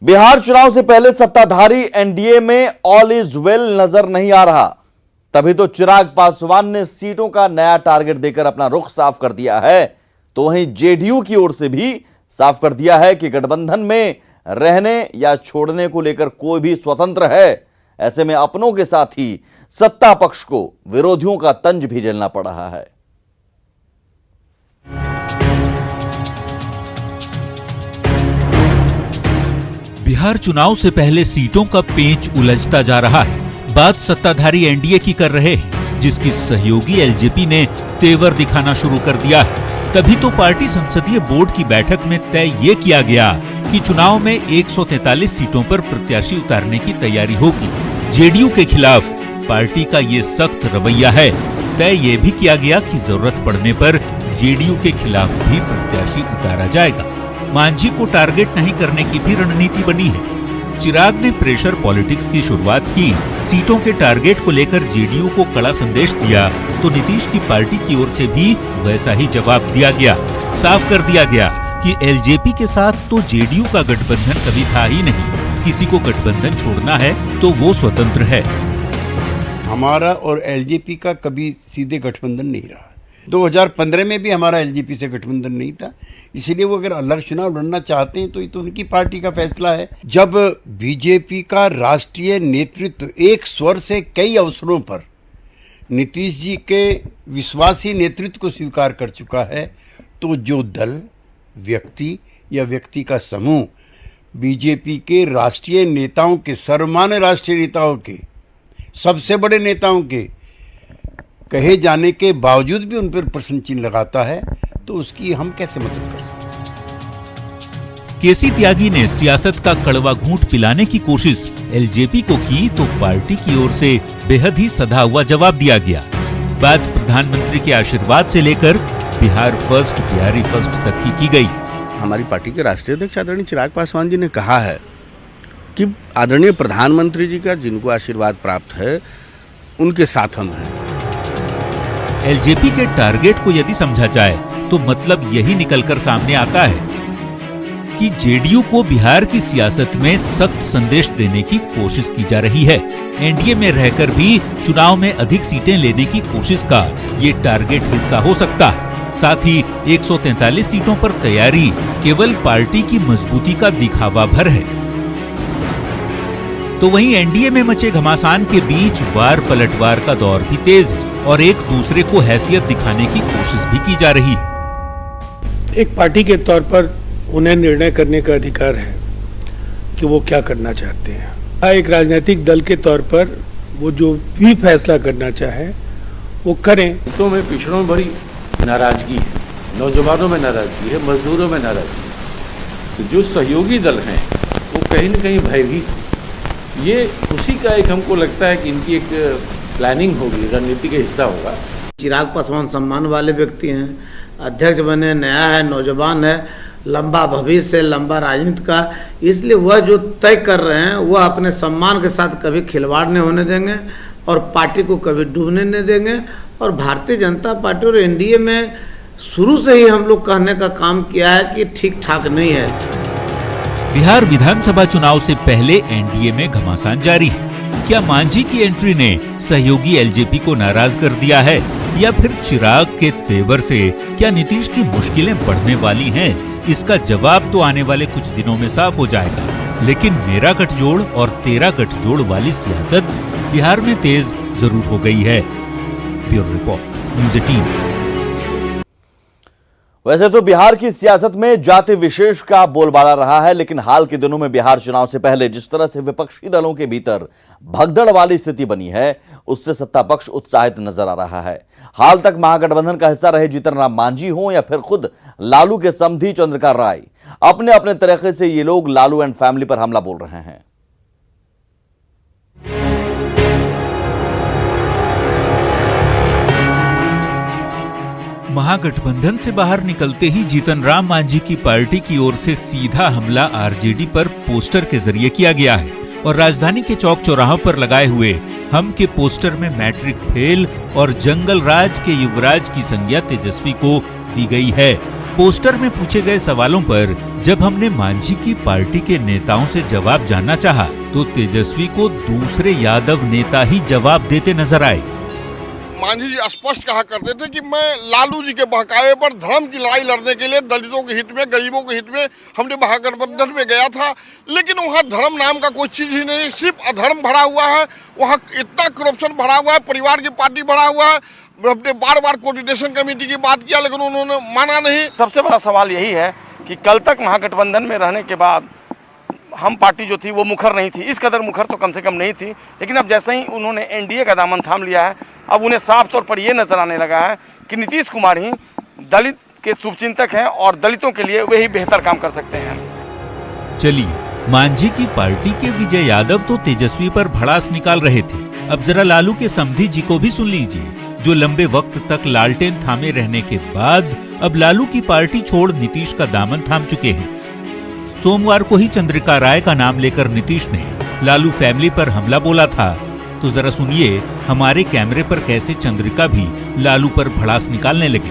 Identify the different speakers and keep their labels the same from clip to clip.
Speaker 1: बिहार चुनाव से पहले सत्ताधारी एनडीए में ऑल इज वेल नजर नहीं आ रहा। तभी तो चिराग पासवान ने सीटों का नया टारगेट देकर अपना रुख साफ कर दिया है। तो वहीं जेडीयू की ओर से भी साफ कर दिया है कि गठबंधन में रहने या छोड़ने को लेकर कोई भी स्वतंत्र है। ऐसे में अपनों के साथ ही सत्ता पक्ष को विरोधियों का तंज भी झेलना पड़ रहा है।
Speaker 2: बिहार चुनाव से पहले सीटों का पेंच उलझता जा रहा है। बात सत्ताधारी एनडीए की कर रहे हैं, जिसकी सहयोगी एलजेपी ने तेवर दिखाना शुरू कर दिया है। तभी तो पार्टी संसदीय बोर्ड की बैठक में तय ये किया गया कि चुनाव में 143 सीटों पर प्रत्याशी उतारने की तैयारी होगी। जेडीयू के खिलाफ पार्टी का ये सख्त रवैया है। तय ये भी किया गया कि जरूरत पड़ने पर जेडीयू के खिलाफ भी प्रत्याशी उतारा जाएगा। मांझी को टारगेट नहीं करने की भी रणनीति बनी है। चिराग ने प्रेशर पॉलिटिक्स की शुरुआत की। सीटों के टारगेट को लेकर जेडीयू को कड़ा संदेश दिया तो नीतीश की पार्टी की ओर से भी वैसा ही जवाब दिया गया। साफ कर दिया गया कि एलजेपी के साथ तो जेडीयू का गठबंधन कभी था ही नहीं। किसी को गठबंधन छोड़ना है तो वो स्वतंत्र है।
Speaker 3: हमारा और एलजेपी का कभी सीधे गठबंधन नहीं रहा। 2015 में भी हमारा एलजेपी से गठबंधन नहीं था। इसलिए वो अगर अलग चुनाव लड़ना चाहते हैं तो ये तो उनकी पार्टी का फैसला है। जब बीजेपी का राष्ट्रीय नेतृत्व एक स्वर से कई अवसरों पर नीतीश जी के विश्वासी नेतृत्व को स्वीकार कर चुका है, तो जो दल, व्यक्ति या व्यक्ति का समूह बीजेपी के राष्ट्रीय नेताओं के, सर्वमान्य राष्ट्रीय नेताओं के, सबसे बड़े नेताओं के कहे जाने के बावजूद भी उन पर प्रश्न चिन्ह लगाता है, तो उसकी हम कैसे मदद कर सकते हैं।
Speaker 2: केसी त्यागी ने सियासत का कड़वा घूंट पिलाने की कोशिश एलजेपी को की तो पार्टी की ओर से बेहद ही सधा हुआ जवाब दिया गया। बात प्रधानमंत्री के आशीर्वाद से लेकर बिहार फर्स्ट, बिहारी फर्स्ट तक की गई।
Speaker 4: हमारी पार्टी के राष्ट्रीय अध्यक्ष आदरणीय चिराग पासवान जी ने कहा है कि आदरणीय प्रधानमंत्री जी का जिनको आशीर्वाद प्राप्त है उनके साथ हम हैं।
Speaker 2: एलजेपी के टारगेट को यदि समझा जाए तो मतलब यही निकलकर सामने आता है कि जेडीयू को बिहार की सियासत में सख्त संदेश देने की कोशिश की जा रही है। एनडीए में रहकर भी चुनाव में अधिक सीटें लेने की कोशिश का ये टारगेट हिस्सा हो सकता है। साथ ही 143 सीटों पर तैयारी केवल पार्टी की मजबूती का दिखावा भर है। तो वहीं एनडीए में मचे घमासान के बीच वार पलटवार का दौर भी तेज है और एक दूसरे को हैसियत दिखाने की कोशिश भी की जा रही है।
Speaker 5: एक पार्टी के तौर पर उन्हें निर्णय करने का अधिकार है कि वो क्या करना चाहते हैं। एक राजनीतिक दल के तौर पर वो जो भी फैसला करना चाहे वो करें।
Speaker 6: तो में पिछड़ों में बड़ी नाराजगी है, नौजवानों में नाराजगी है, मजदूरों में नाराजगी है। तो जो सहयोगी दल हैं वो कहीं न कहीं भयभीत, ये उसी का एक हमको लगता है कि इनकी एक प्लानिंग होगी, रणनीति का हिस्सा होगा।
Speaker 7: चिराग पासवान सम्मान वाले व्यक्ति हैं, अध्यक्ष बने, नया है, नौजवान है, लंबा भविष्य है, लंबा राजनीति का, इसलिए वह जो तय कर रहे हैं वह अपने सम्मान के साथ कभी खिलवाड़ नहीं होने देंगे और पार्टी को कभी डूबने नहीं देंगे। और भारतीय जनता पार्टी और एनडीए में शुरू से ही हम लोग कहने का काम किया है कि ठीक ठाक नहीं है।
Speaker 2: बिहार विधानसभा चुनाव से पहले एनडीए में घमासान जारी है। क्या मांझी की एंट्री ने सहयोगी एलजेपी को नाराज कर दिया है या फिर चिराग के तेवर से क्या नीतीश की मुश्किलें बढ़ने वाली हैं? इसका जवाब तो आने वाले कुछ दिनों में साफ हो जाएगा। लेकिन मेरा गठजोड़ और तेरा गठजोड़ वाली सियासत बिहार में तेज जरूर हो गई है। Bureau report, news 18।
Speaker 1: वैसे तो बिहार की सियासत में जाति विशेष का बोलबाला रहा है, लेकिन हाल के दिनों में बिहार चुनाव से पहले जिस तरह से विपक्षी दलों के भीतर भगदड़ वाली स्थिति बनी है, उससे सत्ता पक्ष उत्साहित नजर आ रहा है। हाल तक महागठबंधन का हिस्सा रहे जीतन राम मांझी हों या फिर खुद लालू के समधी चंद्रकांत राय, अपने अपने तरीके से ये लोग लालू एंड फैमिली पर हमला बोल रहे हैं।
Speaker 2: महागठबंधन से बाहर निकलते ही जीतन राम मांझी की पार्टी की ओर से सीधा हमला आरजेडी पर पोस्टर के जरिए किया गया है और राजधानी के चौक चौराहों पर लगाए हुए हम के पोस्टर में मैट्रिक फेल और जंगल राज के युवराज की संज्ञा तेजस्वी को दी गई है। पोस्टर में पूछे गए सवालों पर जब हमने मांझी की पार्टी के नेताओं से जवाब जानना चाहा, तो तेजस्वी को दूसरे यादव नेता ही जवाब देते नजर आए।
Speaker 8: मांझी जी स्पष्ट कहा करते थे कि मैं लालू जी के बहकावे पर धर्म की लड़ाई लड़ने के लिए दलितों के हित में, गरीबों के हित में हमने महागठबंधन में गया था, लेकिन वहाँ धर्म नाम का कोई चीज ही नहीं, सिर्फ अधर्म भरा हुआ है। वहाँ इतना करप्शन भरा हुआ है, परिवार की पार्टी भरा हुआ है। हमने बार बार कोऑर्डिनेशन कमेटी की बात किया, लेकिन उन्होंने माना नहीं।
Speaker 9: सबसे बड़ा सवाल यही है कि कल तक महागठबंधन में रहने के बाद हम पार्टी जो थी वो मुखर नहीं थी, इस कदर मुखर तो कम से कम नहीं थी, लेकिन अब जैसे ही उन्होंने एनडीए का दामन थाम लिया है, अब उन्हें साफ तौर पर यह नजर आने लगा है कि नीतीश कुमार ही दलित के शुभचिंतक हैं और दलितों के लिए वे ही बेहतर काम कर सकते हैं।
Speaker 2: चलिए, मांझी की पार्टी के विजय यादव तो तेजस्वी पर भड़ास निकाल रहे थे, अब जरा लालू के समधी जी को भी सुन लीजिए, जो लंबे वक्त तक लालटेन थामे रहने के बाद अब लालू की पार्टी छोड़ नीतीश का दामन थाम चुके हैं। सोमवार को ही चंद्रिका राय का नाम लेकर नीतीश ने लालू फैमिली पर हमला बोला था, तो जरा सुनिए हमारे कैमरे पर कैसे चंद्रिका भी लालू पर भड़ास निकालने लगे।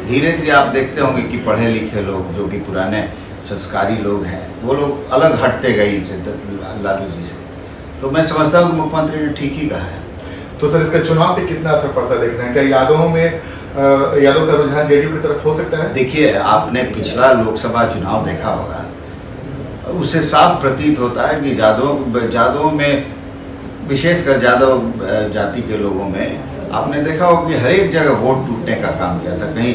Speaker 10: धीरे धीरे आप देखते होंगे कि पढ़े लिखे लोग, जो कि पुराने संस्कारी लोग हैं, वो लोग अलग हटते गए इनसे, लालू जी से। तो मैं समझता हूँ कि मुख्यमंत्री ने ठीक ही कहा है।
Speaker 11: तो सर, इसका चुनाव पे कितना असर पड़ता देख रहे हैं? क्या यादव का रुझान जेडीयू की तरफ हो सकता है?
Speaker 10: देखिए, आपने पिछला लोकसभा चुनाव देखा होगा, उससे साफ प्रतीत होता है कि यादवों में, विशेषकर यादव जाति के लोगों में आपने देखा होगा कि हर एक जगह वोट टूटने का काम किया था। कहीं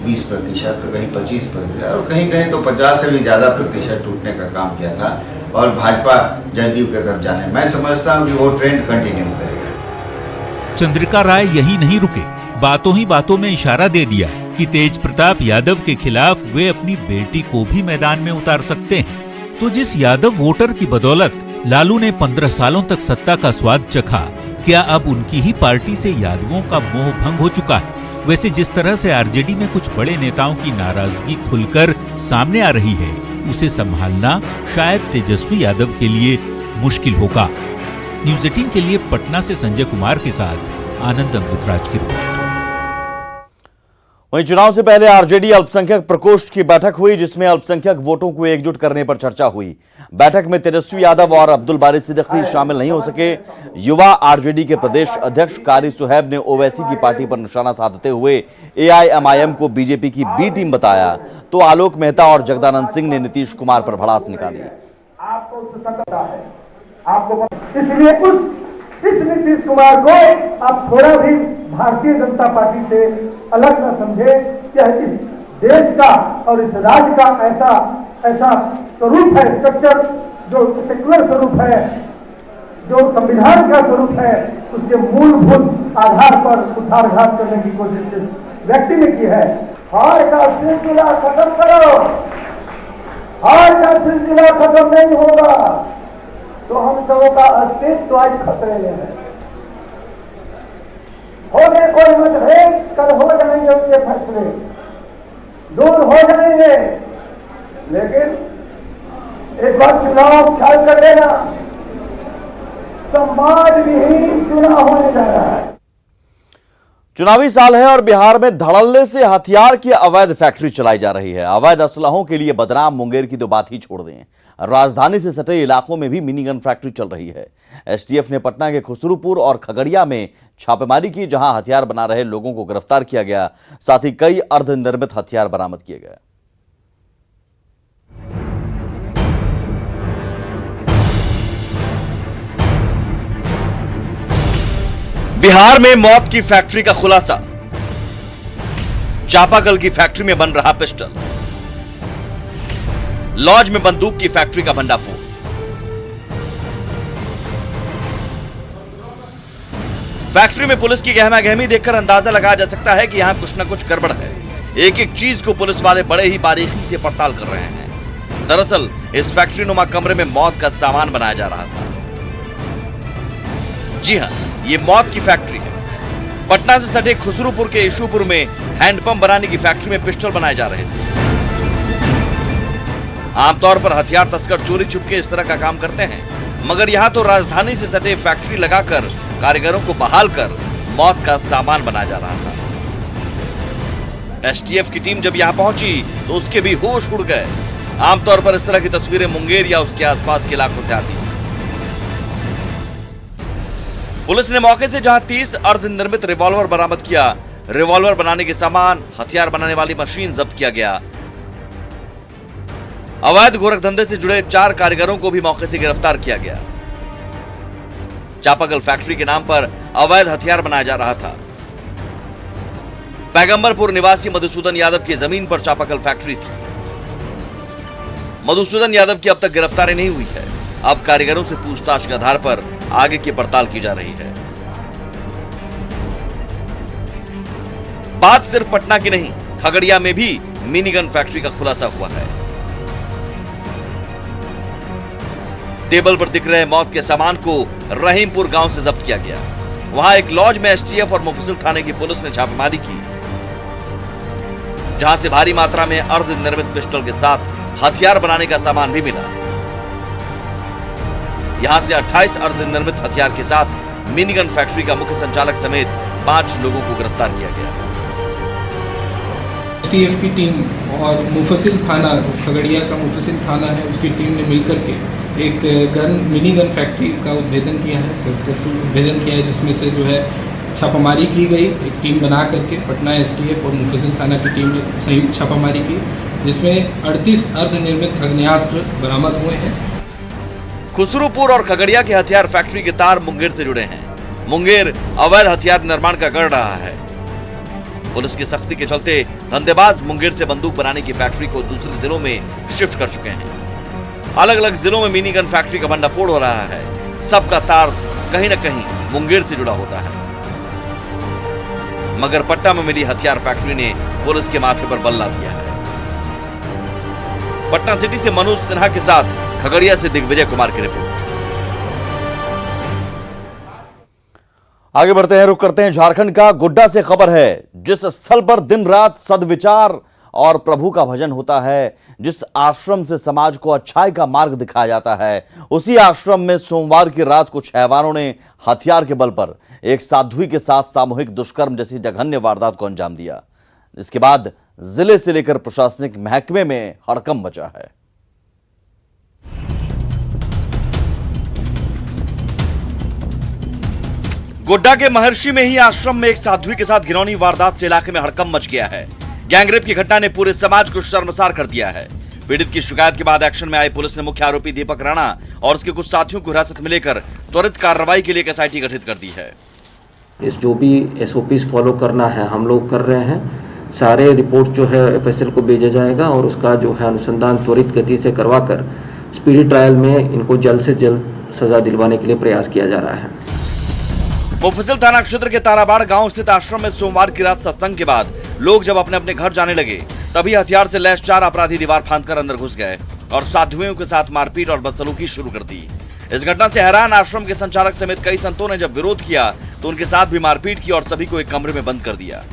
Speaker 10: 20%, तो कहीं 25% और कहीं कहीं तो 50 से भी ज़्यादा प्रतिशत टूटने का काम किया था, और भाजपा जेडीयू की तरफ जाने। मैं समझता हूँ कि वो ट्रेंड कंटिन्यू करेगा।
Speaker 2: चंद्रिका राय यही नहीं रुके, बातों ही बातों में इशारा दे दिया कि तेज प्रताप यादव के खिलाफ वे अपनी बेटी को भी मैदान में उतार सकते हैं। तो जिस यादव वोटर की बदौलत लालू ने 15 सालों तक सत्ता का स्वाद चखा, क्या अब उनकी ही पार्टी से यादवों का मोह भंग हो चुका है? वैसे जिस तरह से आरजेडी में कुछ बड़े नेताओं की नाराजगी खुलकर सामने आ रही है, उसे संभालना शायद तेजस्वी यादव के लिए मुश्किल होगा। न्यूज़ 18 के लिए पटना से संजय कुमार के साथ आनंद अमृतराज की रिपोर्ट।
Speaker 1: वहीं चुनाव से पहले आरजेडी अल्पसंख्यक प्रकोष्ठ की बैठक हुई, जिसमें अल्पसंख्यक वोटों को एकजुट करने पर चर्चा हुई। बैठक में तेजस्वी यादव और अब्दुल बारी सिद्दीकी शामिल नहीं हो सके। युवा आरजेडी के प्रदेश अध्यक्ष कारी सुहैब ने ओवैसी की पार्टी पर निशाना साधते हुए एआईएमआईएम को बीजेपी की बी टीम बताया, तो आलोक मेहता और जगदानंद सिंह ने नीतीश कुमार पर भड़ास निकाली।
Speaker 12: इस नीतीश कुमार को आप थोड़ा भी भारतीय जनता पार्टी से अलग न समझे कि इस देश का और इस राज्य का ऐसा स्वरूप है, स्ट्रक्चर जो सेक्युलर स्वरूप है, जो संविधान का स्वरूप है, उसके मूलभूत आधार पर कुठारघात करने की कोशिश इस व्यक्ति ने की है। हार का सिलसिला खत्म करो, हार का सिलसिला खत्म नहीं होगा तो हम सबों का अस्तित्व आज खतरे में है। होने कोई मतभेद, कल हो जाएंगे उसके फैसले, दूर हो जाएंगे, लेकिन इस बार चुनाव ख्याल कर लेना, समाज विहीन चुनाव होने जा रहा है।
Speaker 1: चुनावी साल है और बिहार में धड़ल्ले से हथियार की अवैध फैक्ट्री चलाई जा रही है। अवैध असलहों के लिए बदनाम मुंगेर की तो बात ही छोड़ दें, राजधानी से सटे इलाकों में भी मिनी गन फैक्ट्री चल रही है। एसटीएफ ने पटना के खुसरूपुर और खगड़िया में छापेमारी की, जहां हथियार बना रहे लोगों को गिरफ्तार किया गया, साथ ही कई अर्धनिर्मित हथियार बरामद किए गए। बिहार में मौत की फैक्ट्री का खुलासा, चापाकल की फैक्ट्री में बन रहा पिस्टल, लॉज में बंदूक की फैक्ट्री का भंडाफोड़। फैक्ट्री में पुलिस की गहमा गहमी देखकर अंदाजा लगाया जा सकता है कि यहां कुछ न कुछ गड़बड़ है। एक एक चीज को पुलिस वाले बड़े ही बारीकी से पड़ताल कर रहे हैं। दरअसल इस फैक्ट्री नुमा कमरे में मौत का सामान बनाया जा रहा था। जी हां, ये मौत की फैक्ट्री है। पटना से सटे खुसरूपुर के इशूपुर में हैंडपंप बनाने की फैक्ट्री में पिस्टल बनाए जा रहे थे। आमतौर पर हथियार तस्कर चोरी छुपके इस तरह का काम करते हैं, मगर यहां तो राजधानी से सटे फैक्ट्री लगाकर कारीगरों को बहाल कर मौत का सामान बनाया जा रहा था। एसटीएफ की टीम जब यहां पहुंची तो उसके भी होश उड़ गए। आमतौर पर इस तरह की तस्वीरें मुंगेर या उसके आसपास के इलाकों से आती हैं। पुलिस ने मौके से जहां 30 अर्धनिर्मित रिवॉल्वर बरामद किया, रिवॉल्वर बनाने के सामान, हथियार बनाने वाली मशीन जब्त किया गया। अवैध गोरख धंधे से जुड़े 4 कारीगरों को भी मौके से गिरफ्तार किया गया। चापाकल फैक्ट्री के नाम पर अवैध हथियार बनाया जा रहा था। पैगंबरपुर निवासी मधुसूदन यादव की जमीन पर चापाकल फैक्ट्री थी। मधुसूदन यादव की अब तक गिरफ्तारी नहीं हुई है। अब कारीगरों से पूछताछ के आधार पर आगे की पड़ताल की जा रही है। बात सिर्फ पटना की नहीं, खगड़िया में भी मिनी गन फैक्ट्री का खुलासा हुआ है। टेबल पर दिख रहे मौत के सामान को रहीमपुर गांव से जब्त किया गया। वहां एक लॉज में एसटीएफ और मुफस्सिल थाने की पुलिस ने छापेमारी की, जहां से भारी मात्रा में अर्धनिर्मित पिस्टल के साथ हथियार बनाने का सामान भी मिला। यहां से 28 अर्धनिर्मित हथियार के साथ मिनीगन फैक्ट्री का मुख्य संचालक समेत 5 लोगों को गिरफ्तार किया गया।
Speaker 13: एसटीएफ की टीम और मुफस्सिल थाना, खगड़िया का मुफस्सिल थाना है, उसकी टीम ने मिलकर के एक मिनी गन फैक्ट्री का उद्भेदन किया है, सक्सेसफुल उद्भेदन किया है, जिसमें से जो है छापामारी की गई। एक टीम बना करके पटना एसटीएफ और मुफस्सिल थाना की टीम ने संयुक्त छापामारी की, जिसमें 38 अर्धनिर्मित आग्नेयास्त्र बरामद हुए हैं।
Speaker 1: खुसरूपुर और खगड़िया के हथियार फैक्ट्री के तार मुंगेर से जुड़े हैं। मुंगेर अवैध हथियार निर्माण का गढ़ रहा है। पुलिस की सख्ती के चलते धंधेबाज मुंगेर से बंदूक बनाने की फैक्ट्री को दूसरे जिलों में शिफ्ट कर चुके हैं। अलग अलग जिलों में मिनी गन फैक्ट्री का भंडाफोड़ हो रहा है। सबका तार कहीं न कहीं मुंगेर से जुड़ा होता है। मगर पटना में मिली हथियार फैक्ट्री ने पुलिस के माथे पर बल ला दिया है। पटना सिटी से मनोज सिन्हा के साथ खगड़िया से दिग्विजय कुमार की रिपोर्ट। आगे बढ़ते हैं, रुक करते हैं झारखंड का। गोड्डा से खबर है, जिस स्थल पर दिन रात सद्विचार और प्रभु का भजन होता है, जिस आश्रम से समाज को अच्छाई का मार्ग दिखाया जाता है, उसी आश्रम में सोमवार की रात कुछ हैवानों ने हथियार के बल पर एक साध्वी के साथ सामूहिक दुष्कर्म जैसी जघन्य वारदात को अंजाम दिया। इसके बाद जिले से लेकर प्रशासनिक महकमे में हड़कंप मचा है। गोड्डा के महर्षि में ही आश्रम में एक साध्वी के साथ घिनौनी वारदात से इलाके में हड़कंप मच गया है। गैंगरेप की घटना ने पूरे समाज को शर्मसार कर दिया है। पीड़ित की शिकायत के बाद एक्शन में आई पुलिस ने मुख्य आरोपी दीपक राणा और उसके कुछ साथियों को हिरासत में लेकर त्वरित कार्रवाई के लिए एक एसआईटी गठित कर दी है।
Speaker 14: इस जो भी एसओपीज फॉलो करना है हम लोग कर रहे हैं। सारे रिपोर्ट जो है एफएसएल को भेजा जाएगा और उसका जो है अनुसंधान त्वरित गति से करवाकर स्पीडी ट्रायल में इनको जल्द से जल्द सजा दिलवाने के लिए प्रयास किया जा रहा है।
Speaker 1: मुफस्सिल थाना क्षेत्र के ताराबाड़ गांव स्थित आश्रम में सोमवार की रात सत्संग के बाद लोग जब अपने अपने घर जाने लगे, तभी हथियार से लैस 4 अपराधी दीवार फांदकर अंदर घुस गए और साधुओं के साथ मारपीट और बदसलूकी शुरू कर दी। इस घटना से हैरान आश्रम के संचालक समेत कई संतों ने जब विरोध किया तो उनके साथ भी मारपीट की और सभी को एक कमरे में बंद कर दिया।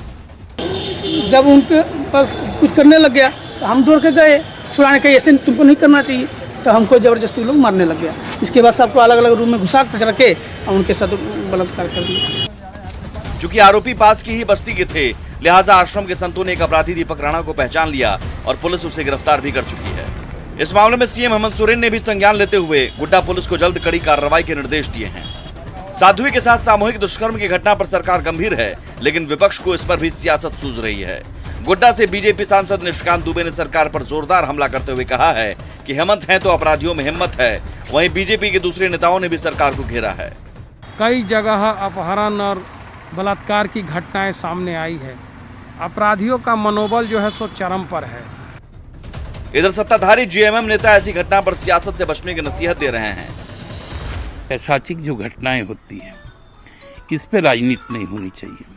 Speaker 15: जब उनके पास कुछ करने लग गया तो हम दौड़ के गए छुड़ाने के, ऐसे तुमको नहीं करना चाहिए, तो हमको जबरदस्ती लोग मारने लग गया। इसके बाद सबको अलग अलग रूम में घुसा कर रखे और उनके साथ बलात्कार कर दिया।
Speaker 1: चूंकि आरोपी पास की ही बस्ती के थे, लिहाजा आश्रम के संतों ने एक अपराधी दीपक राणा को पहचान लिया और पुलिस उसे गिरफ्तार भी कर चुकी है। इस मामले में सीएम हेमंत सोरेन ने भी संज्ञान लेते हुए गोड्डा पुलिस को जल्द कड़ी कार्रवाई के निर्देश दिए हैं। साध्वी के साथ सामूहिक दुष्कर्म की घटना पर सरकार गंभीर है, लेकिन विपक्ष को इस पर भी सियासत सूझ रही है। गोड्डा से बीजेपी सांसद निशिकांत दुबे ने सरकार पर जोरदार हमला करते हुए कहा है कि हेमंत है तो अपराधियों में हिम्मत है। वहीं बीजेपी के दूसरे नेताओं ने भी सरकार को घेरा है।
Speaker 16: कई जगह अपहरण और बलात्कार की घटनाएं सामने आई है। अपराधियों का मनोबल जो है सो चरम पर है।
Speaker 1: इधर सत्ताधारी जेएमएम नेता ऐसी घटना पर सियासत से बचने की नसीहत दे रहे हैं।
Speaker 17: ऐतिहासिक जो घटनाएं होती हैं, इस पे राजनीति नहीं होनी चाहिए।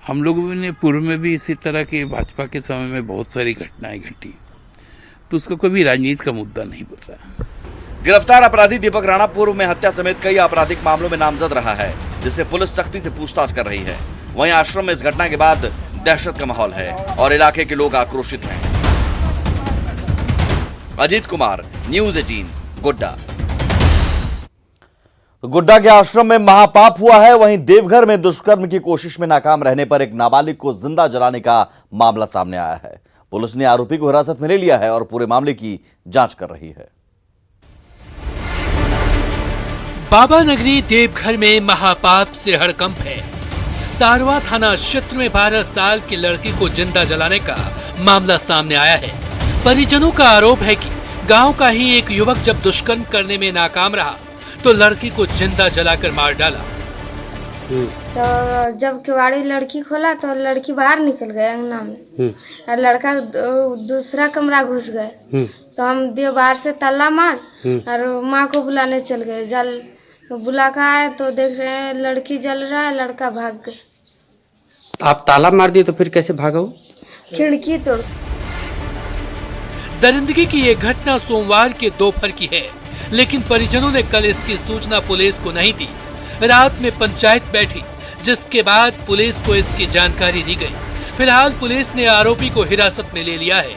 Speaker 17: हम लोगों ने पूर्व में भी इसी तरह के भाजपा के समय में बहुत सारी घटनाएं घटी, तो उसका कोई राजनीति का मुद्दा नहीं बचा।
Speaker 1: गिरफ्तार अपराधी दीपक राणा पूर्व में हत्या समेत कई आपराधिक मामलों में नामजद रहा है, जिससे पुलिस सख्ती से पूछताछ कर रही है। वहीं आश्रम में इस घटना के बाद दहशत का माहौल है और इलाके के लोग आक्रोशित हैं। अजीत कुमार, न्यूज़ 18, गोड्डा। तो गुड्डा के आश्रम में महापाप हुआ है, वहीं देवघर में दुष्कर्म की कोशिश में नाकाम रहने पर एक नाबालिग को जिंदा जलाने का मामला सामने आया है। पुलिस ने आरोपी को हिरासत में ले लिया है और पूरे मामले की जांच कर रही है।
Speaker 18: बाबा नगरी देवघर में महापाप से हड़कंप है। सारवा थाना क्षेत्र में 12 साल की लड़की को जिंदा जलाने का मामला सामने आया है। परिजनों का आरोप है कि गांव का ही एक युवक जब दुष्कर्म करने में नाकाम रहा तो लड़की को जिंदा जलाकर मार डाला।
Speaker 19: तो जब किवाड़ी लड़की खोला तो लड़की बाहर निकल गए अंगना में और लड़का दूसरा कमरा घुस गए। तो हम दीवार से ताला मार और माँ को बुलाने चल गए। जल बुला कर आए तो देख रहे हैं लड़की जल रहा है, लड़का भाग गए।
Speaker 20: आप ताला मार दिए तो फिर कैसे भागा?
Speaker 19: खिड़की तोड़।
Speaker 18: दरिंदगी की ये घटना सोमवार के दोपहर की है, लेकिन परिजनों ने कल इसकी सूचना पुलिस को नहीं दी। रात में पंचायत बैठी, जिसके बाद पुलिस को इसकी जानकारी दी गई। फिलहाल पुलिस ने आरोपी को हिरासत में ले लिया है।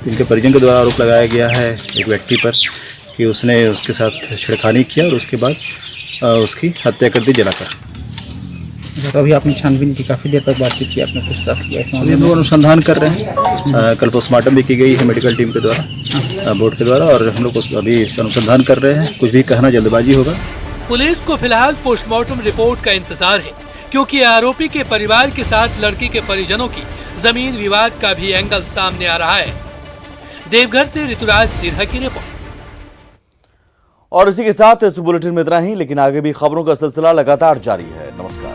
Speaker 21: इनके परिजन के द्वारा आरोप लगाया गया है एक व्यक्ति पर कि उसने उसके साथ छेड़खानी किया और उसके बाद उसकी हत्या कर दी जलाकर।
Speaker 20: तो अभी आपने छानबीन की, काफी देर तक बातचीत की, आपने पूछताछ किया?
Speaker 21: हम लोग अनुसंधान कर रहे हैं। कल पोस्टमार्टम भी की गई है मेडिकल टीम के द्वारा, बोर्ड के द्वारा, और हम लोग अभी अनुसंधान कर रहे हैं। कुछ भी कहना जल्दबाजी होगा।
Speaker 18: पुलिस को फिलहाल पोस्टमार्टम रिपोर्ट का इंतजार है, क्योंकि आरोपी के परिवार के साथ लड़की के परिजनों की जमीन विवाद का भी एंगल सामने आ रहा है। देवघर से ऋतुराज सिन्हा की रिपोर्ट।
Speaker 1: और इसी के साथ इस बुलेटिन में इतना ही, लेकिन आगे भी खबरों का सिलसिला लगातार जारी है। नमस्कार।